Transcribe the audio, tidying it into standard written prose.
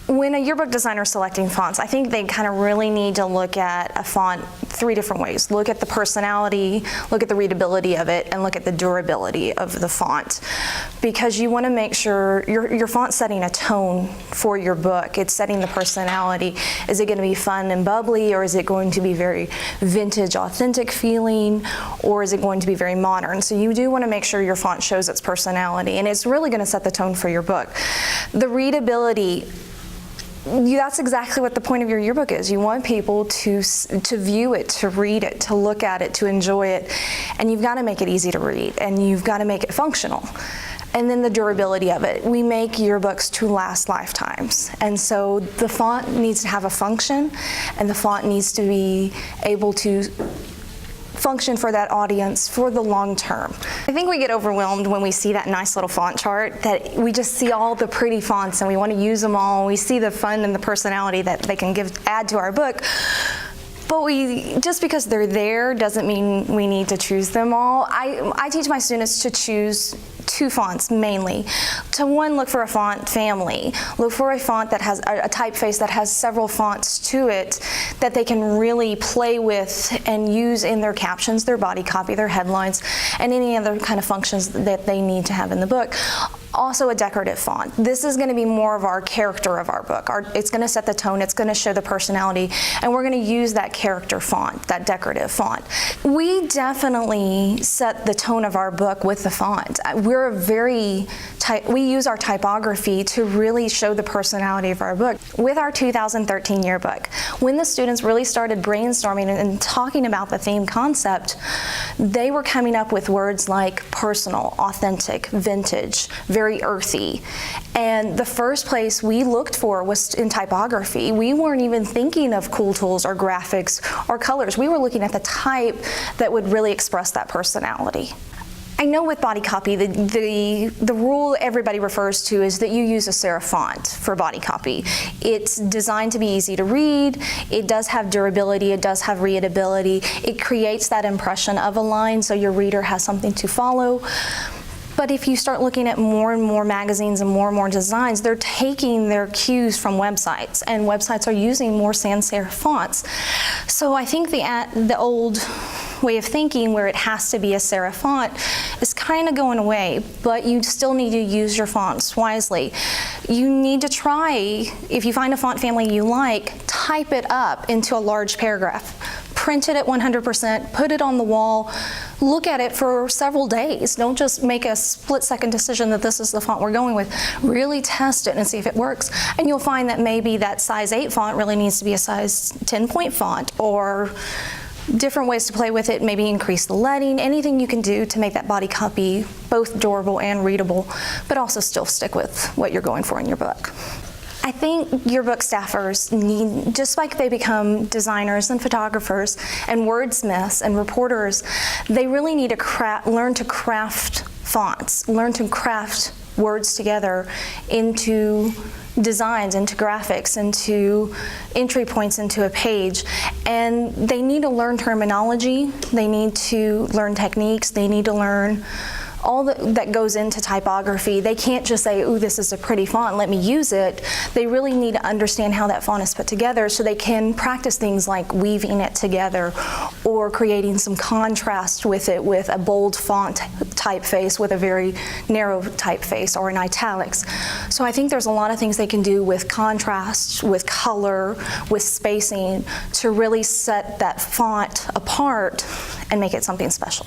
When a yearbook designer is selecting fonts, I think they kind of really need to look at a font 3 different ways. Look at the personality, look at the readability of it, and look at the durability of the font. Because you want to make sure your font's setting a tone for your book. It's setting the personality. Is it going to be fun and bubbly, or is it going to be very vintage, authentic feeling, or is it going to be very modern? So you do want to make sure your font shows its personality, and it's really going to set the tone for your book. The readability, that's exactly what the point of your yearbook is. You want people to view it, to read it, to look at it, to enjoy it, and you've got to make it easy to read, and you've got to make it functional. And then the durability of it. We make yearbooks to last lifetimes, and so the font needs to have a function, and the font needs to be able to function for that audience for the long term. I think we get overwhelmed when we see that nice little font chart, that we just see all the pretty fonts and we want to use them all. We see the fun and the personality that they can add to our book. But just because they're there doesn't mean we need to choose them all. I teach my students to choose 2 fonts mainly. To one, look for a font family. Look for a font that has a typeface that has several fonts to it that they can really play with and use in their captions, their body copy, their headlines, and any other kind of functions that they need to have in the book. Also a decorative font. This is going to be more of our character of our book. It's going to set the tone, it's going to show the personality, and we're going to use that character font, that decorative font. We definitely set the tone of our book with the font. We use our typography to really show the personality of our book. With our 2013 yearbook, when the students really started brainstorming and talking about the theme concept, they were coming up with words like personal, authentic, vintage, very earthy. And the first place we looked for was in typography. We weren't even thinking of cool tools or graphics or colors. We were looking at the type that would really express that personality. I know with body copy, the rule everybody refers to is that you use a serif font for body copy. It's designed to be easy to read, it does have durability, it does have readability, it creates that impression of a line so your reader has something to follow. But if you start looking at more and more magazines and more designs, they're taking their cues from websites, and websites are using more sans serif fonts. So I think the old way of thinking where it has to be a serif font is kind of going away, but you still need to use your fonts wisely. You need to try, if you find a font family you like, type it up into a large paragraph. Print it at 100%, put it on the wall, look at it for several days. Don't just make a split-second decision that this is the font we're going with. Really test it and see if it works. And you'll find that maybe that size 8 font really needs to be a size 10-point font, or different ways to play with it, maybe increase the leading, anything you can do to make that body copy both durable and readable, but also still stick with what you're going for in your book. I think yearbook staffers need, just like they become designers and photographers and wordsmiths and reporters, they really need to learn to craft fonts, learn to craft words together into designs, into graphics, into entry points into a page. And they need to learn terminology, they need to learn techniques, they need to learn all that goes into typography. They can't just say, ooh, this is a pretty font, let me use it. They really need to understand how that font is put together so they can practice things like weaving it together or creating some contrast with it, with a bold font typeface with a very narrow typeface or in italics. So I think there's a lot of things they can do with contrast, with color, with spacing to really set that font apart and make it something special.